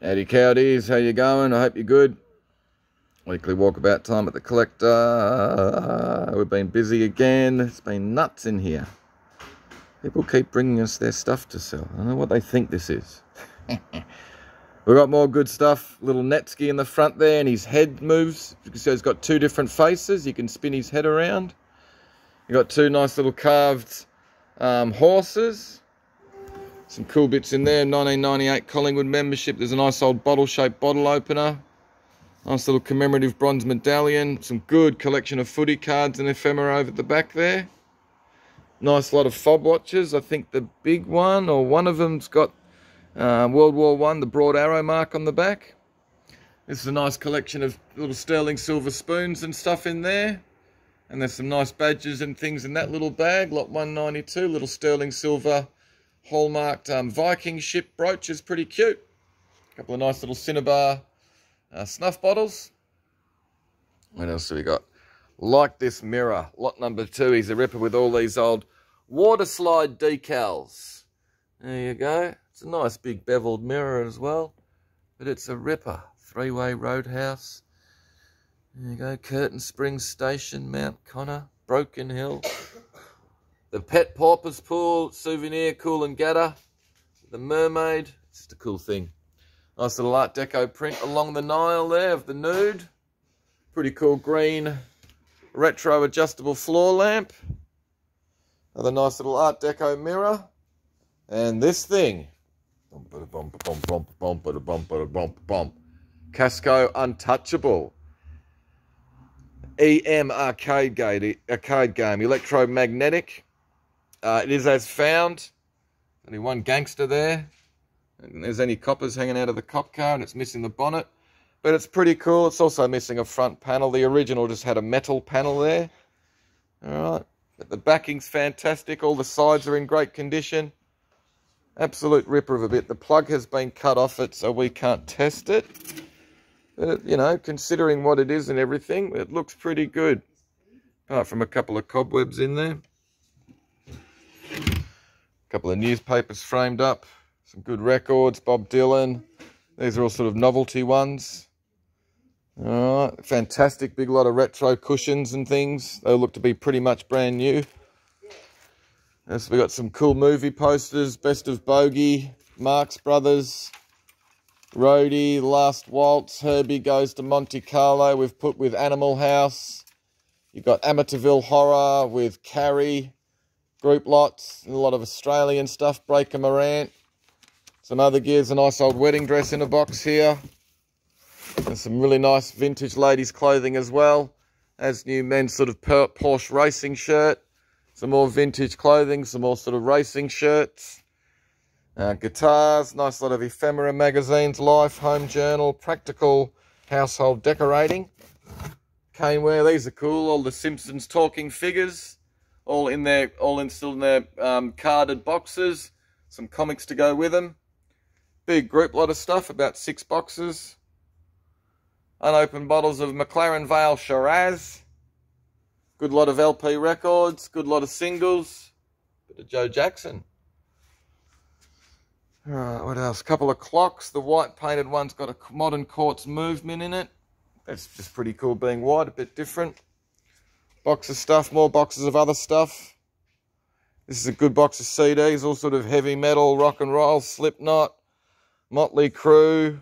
Howdy cowdies, how you going? I hope you're good. Weekly walkabout time at the collector. We've been busy again. It's been nuts in here. People keep bringing us their stuff to sell. I don't know what they think this is. We've got more good stuff. Little Netsky in the front there, and his head moves. You can see he's got two different faces. You can spin his head around. You've got two nice little carved horses. Some cool bits in there. 1998 Collingwood membership. There's a nice old bottle-shaped bottle opener. Nice little commemorative bronze medallion. Some good collection of footy cards and ephemera over at the back there. Nice lot of fob watches. I think the big one, or one of them's got World War I, the broad arrow mark on the back. This is a nice collection of little sterling silver spoons and stuff in there. And there's some nice badges and things in that little bag. Lot 192, little sterling silver hallmarked Viking ship brooch is pretty cute. A couple of nice little Cinnabar snuff bottles. What else do we got? Like this mirror, lot number 2. He's a ripper with all these old water slide decals. There you go. It's a nice big beveled mirror as well, but it's a ripper. 3-way Roadhouse. There you go. Curtain Springs Station, Mount Connor, Broken Hill. The Pet Paupers Pool, Souvenir, Coolangatta. The Mermaid. It's just a cool thing. Nice little Art Deco print along the Nile there of the nude. Pretty cool green retro adjustable floor lamp. Another nice little Art Deco mirror. And this thing. Casco Untouchable. EM arcade game. Electromagnetic. It is as found. Only one gangster there. And there's any coppers hanging out of the cop car, and it's missing the bonnet. But it's pretty cool. It's also missing a front panel. The original just had a metal panel there. Alright. But the backing's fantastic. All the sides are in great condition. Absolute ripper of a bit. The plug has been cut off it, so we can't test it. But, you know, considering what it is and everything, it looks pretty good. Apart from a couple of cobwebs in there. A couple of newspapers framed up. Some good records, Bob Dylan. These are all sort of novelty ones. Alright, fantastic big lot of retro cushions and things. They look to be pretty much brand new. So we got some cool movie posters, Best of Bogey, Marx Brothers, Roadie, Last Waltz, Herbie Goes to Monte Carlo. We've put with Animal House. You've got Amityville Horror with Carrie, group lots, and a lot of Australian stuff, Breaker Morant. Some other gears, a nice old wedding dress in a box here. And some really nice vintage ladies' clothing as well. As new men's sort of Porsche racing shirt. Some more vintage clothing, some more sort of racing shirts. Guitars, nice lot of ephemera magazines, Life, Home Journal, practical household decorating. Caneware, these are cool. All the Simpsons talking figures. All still in their carded boxes. Some comics to go with them. Big group lot of stuff, about 6 boxes. Unopened bottles of McLaren Vale Shiraz. Good lot of LP records, good lot of singles. Bit of Joe Jackson. Alright, what else? A couple of clocks. The white painted one's got a modern quartz movement in it. That's just pretty cool being white, a bit different. Box of stuff, more boxes of other stuff. This is a good box of CDs, all sort of heavy metal, rock and roll, Slipknot, Motley Crue.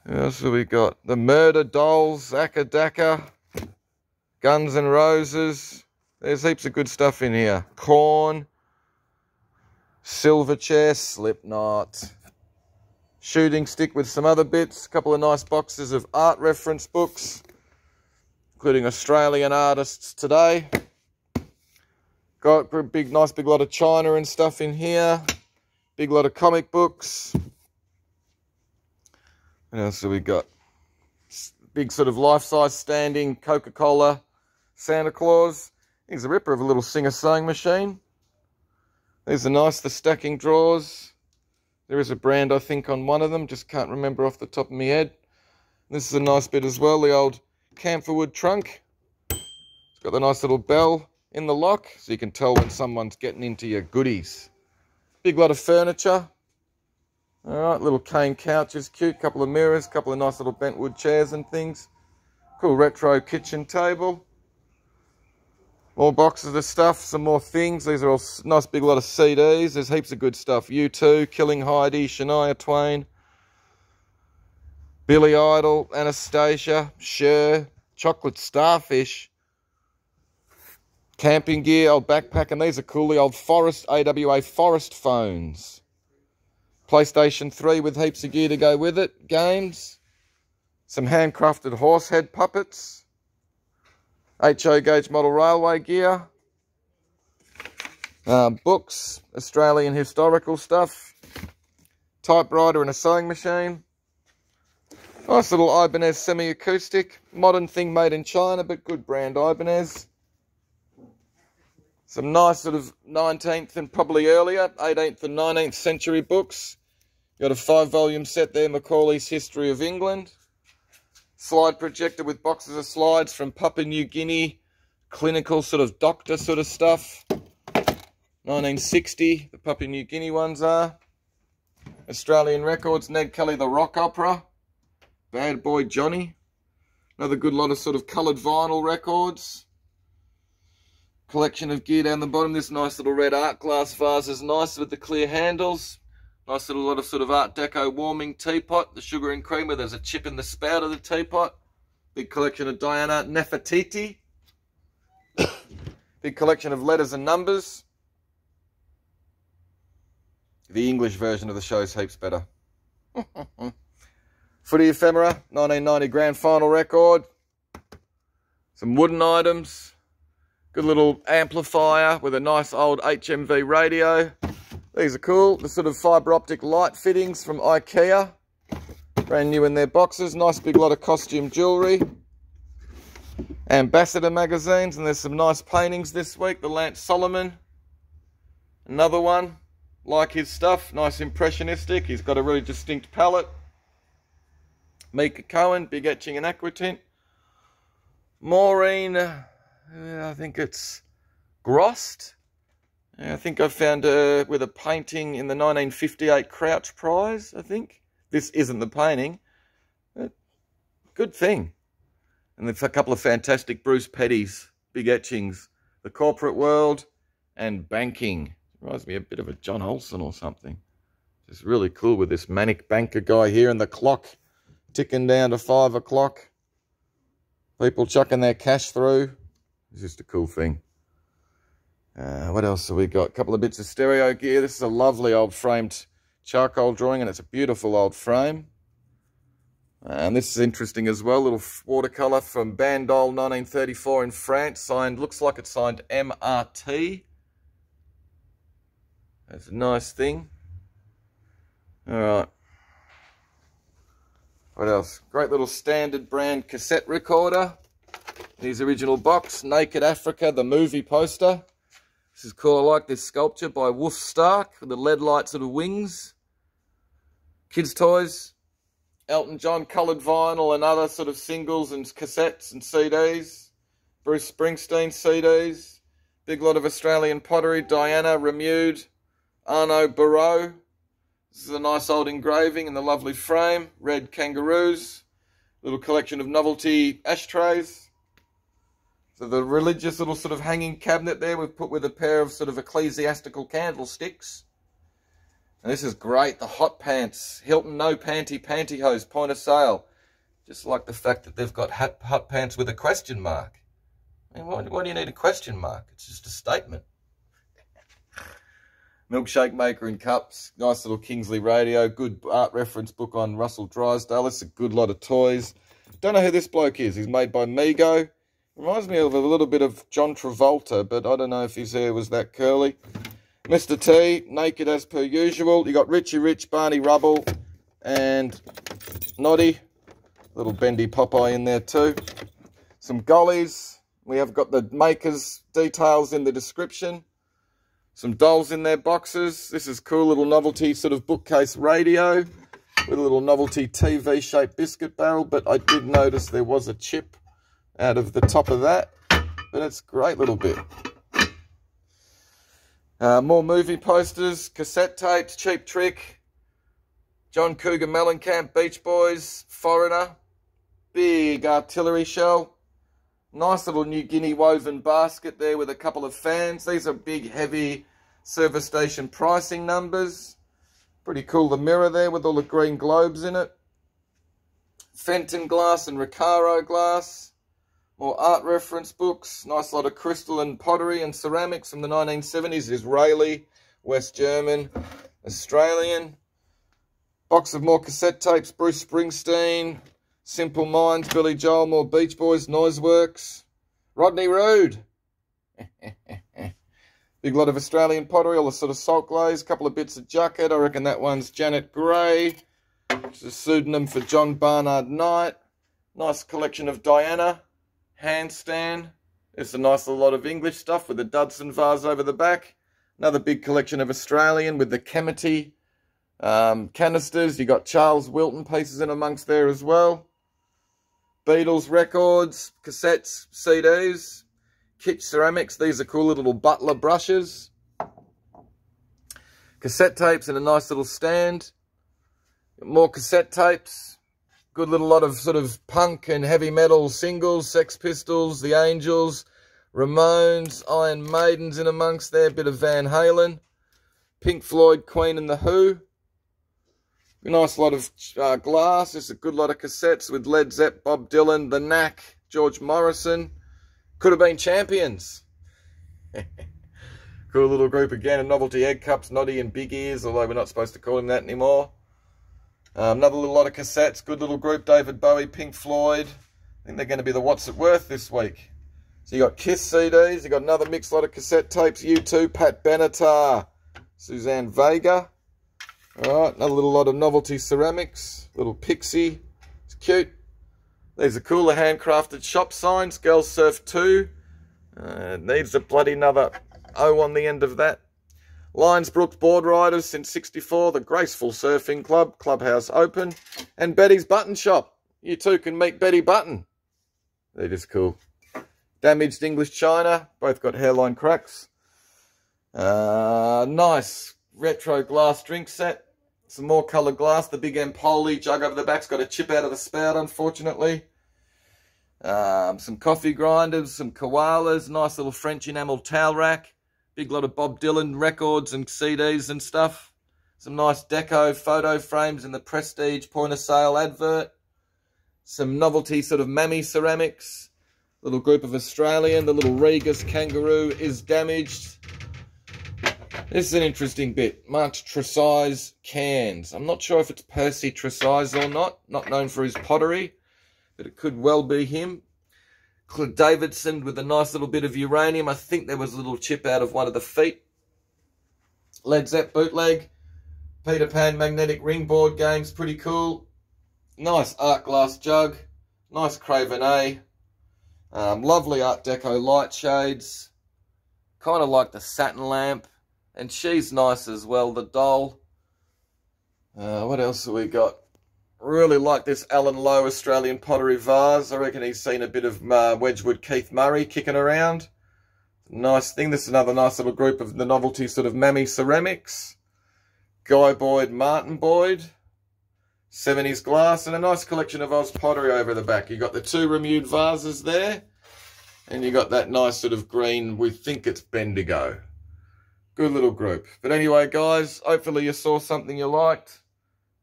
What else have we got? The Murder Dolls, Aka Daka, Guns N' Roses. There's heaps of good stuff in here. Korn, Silverchair, Slipknot. Shooting stick with some other bits. A couple of nice boxes of art reference books, including Australian artists today. Got a nice big lot of China and stuff in here. Big lot of comic books. What else have we got? Big sort of life-size standing Coca-Cola Santa Claus. Here's a ripper of a little Singer-sewing machine. These are nice, the stacking drawers. There is a brand, I think, on one of them. Just can't remember off the top of my head. This is a nice bit as well, the old camphorwood trunk. It's got the nice little bell in the lock, so you can tell when someone's getting into your goodies. Big lot of furniture. Alright, little cane couches, cute, couple of mirrors, couple of nice little bentwood chairs and things. Cool retro kitchen table. More boxes of stuff, some more things. These are all nice big lot of CDs. There's heaps of good stuff. U2, Killing Heidi, Shania Twain, Billy Idol, Anastasia, Cher, Chocolate Starfish, camping gear, old backpack, and these are cool, the old Forest, AWA Forest phones. PlayStation 3 with heaps of gear to go with it, games, some handcrafted horse head puppets, HO gauge model railway gear, books, Australian historical stuff, typewriter and a sewing machine. Nice little Ibanez semi-acoustic, modern thing made in China, but good brand Ibanez. Some nice sort of 19th and probably earlier, 18th and 19th century books. Got a 5-volume set there, Macaulay's History of England. Slide projector with boxes of slides from Papua New Guinea, clinical sort of doctor sort of stuff. 1960, the Papua New Guinea ones are. Australian records, Ned Kelly, The Rock Opera. Bad Boy Johnny. Another good lot of sort of coloured vinyl records. Collection of gear down the bottom. This nice little red art glass vase is nice with the clear handles. Nice little lot of sort of Art Deco warming teapot. The sugar and cream where there's a chip in the spout of the teapot. Big collection of Diana Nefertiti. Big collection of letters and numbers. The English version of the show is heaps better. Footy ephemera, 1990 grand final record. Some wooden items. Good little amplifier with a nice old HMV radio. These are cool. The sort of fibre optic light fittings from IKEA. Brand new in their boxes. Nice big lot of costume jewellery. Ambassador magazines. And there's some nice paintings this week. The Lance Solomon. Another one. Like his stuff. Nice impressionistic. He's got a really distinct palette. Mika Cohen. Big etching and aquatint. Maureen. I think it's Grost. I think I found her with a painting in the 1958 Crouch Prize, I think. This isn't the painting. But good thing. And there's a couple of fantastic Bruce Petty's big etchings. The Corporate World and Banking. Reminds me a bit of a John Olsen or something. Just really cool with this manic banker guy here and the clock ticking down to 5 o'clock. People chucking their cash through. It's just a cool thing. What else have we got? A couple of bits of stereo gear. This is a lovely old framed charcoal drawing, and it's a beautiful old frame. And this is interesting as well. Little watercolour from Bandol 1934 in France. Signed, looks like it's signed MRT. That's a nice thing. Alright. What else? Great little standard brand cassette recorder. His original box. Naked Africa, the movie poster. This is cool. I like this sculpture by Wolf Stark with the LED light sort of wings. Kids' toys. Elton John coloured vinyl and other sort of singles and cassettes and CDs. Bruce Springsteen CDs. Big lot of Australian pottery. Diana Remude. Arnaud Barreau. This is a nice old engraving in the lovely frame. Red kangaroos. Little collection of novelty ashtrays. So the religious little sort of hanging cabinet there we've put with a pair of sort of ecclesiastical candlesticks. And this is great, the hot pants. Hilton no panty pantyhose, point of sale. Just like the fact that they've got hot pants with a question mark. I mean, why do you need a question mark? It's just a statement. Milkshake maker in cups. Nice little Kingsley radio. Good art reference book on Russell Drysdale. It's a good lot of toys. Don't know who this bloke is. He's made by Mego. Reminds me of a little bit of John Travolta, but I don't know if his hair was that curly. Mr. T, naked as per usual. You got Richie Rich, Barney Rubble, and Noddy. Little bendy Popeye in there too. Some gollies. We have got the maker's details in the description. Some dolls in their boxes. This is cool little novelty sort of bookcase radio with a little novelty TV-shaped biscuit barrel, but I did notice there was a chip out of the top of that, but it's a great little bit. More movie posters, cassette tapes, Cheap Trick, John Cougar Mellencamp, Beach Boys, Foreigner. Big artillery shell. Nice little New Guinea woven basket there with a couple of fans. These are big, heavy service station pricing numbers. Pretty cool, the mirror there with all the green globes in it. Fenton glass and Recaro glass. More art reference books. Nice lot of crystal and pottery and ceramics from the 1970s. Israeli, West German, Australian. Box of more cassette tapes. Bruce Springsteen, Simple Minds, Billy Joel, more Beach Boys, Noiseworks. Rodney Rood. Big lot of Australian pottery, all the sort of salt glaze. Couple of bits of jacket. I reckon that one's Janet Gray. It's a pseudonym for John Barnard Knight. Nice collection of Diana. Handstand. There's a nice little lot of English stuff with the Dudson vase over the back. Another big collection of Australian with the Kemity canisters. You got Charles Wilton pieces in amongst there as well. Beatles records, cassettes, CDs. Kitsch ceramics. These are cool little butler brushes. Cassette tapes in a nice little stand. More cassette tapes. Good little lot of sort of punk and heavy metal singles. Sex Pistols, The Angels, Ramones, Iron Maidens in amongst there. Bit of Van Halen. Pink Floyd, Queen and The Who. A nice lot of glass. There's a good lot of cassettes with Led Zepp, Bob Dylan, The Knack, George Morrison. Could have been Champions. Cool little group again of novelty egg cups, Noddy and Big Ears, although we're not supposed to call him that anymore. Another little lot of cassettes. Good little group, David Bowie, Pink Floyd. I think they're going to be the What's It Worth this week. So you got Kiss CDs. You got another mixed lot of cassette tapes. U2, Pat Benatar, Suzanne Vega. Alright, another little lot of novelty ceramics. Little Pixie. It's cute. These are cooler handcrafted shop signs. Girls Surf 2. Needs a bloody another O on the end of that. Lions Brooks Board Riders since 64. The Graceful Surfing Club. Clubhouse open. And Betty's Button Shop. You too can meet Betty Button. They're just cool. Damaged English China. Both got hairline cracks. Nice retro glass drink set. Some more coloured glass. The big Empoli jug over the back's got a chip out of the spout, unfortunately. Some coffee grinders, some koalas, nice little French enamel towel rack. Big lot of Bob Dylan records and CDs and stuff. Some nice deco photo frames in the Prestige point of sale advert. Some novelty sort of mammy ceramics. Little group of Australian. The little Regus kangaroo is damaged. This is an interesting bit. Marked Tresize cans. I'm not sure if it's Percy Tresize or not. Not known for his pottery, but it could well be him. Cliff Davidson with a nice little bit of uranium. I think there was a little chip out of one of the feet. Led Zepp bootleg. Peter Pan magnetic ring board games. Pretty cool. Nice art glass jug. Nice Craven A. Lovely Art Deco light shades. Kind of like the satin lamp. And she's nice as well, the doll. What else have we got? Really like this Alan Lowe Australian pottery vase. I reckon he's seen a bit of Wedgwood Keith Murray kicking around. Nice thing. This is another nice little group of the novelty sort of mammy ceramics. Guy Boyd, Martin Boyd. 70s glass. And a nice collection of Oz pottery over the back. You got the two Remude vases there. And you got that nice sort of green, we think it's Bendigo. Good little group. But anyway, guys, hopefully you saw something you liked.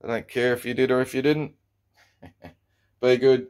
I don't care if you did or if you didn't. Be good.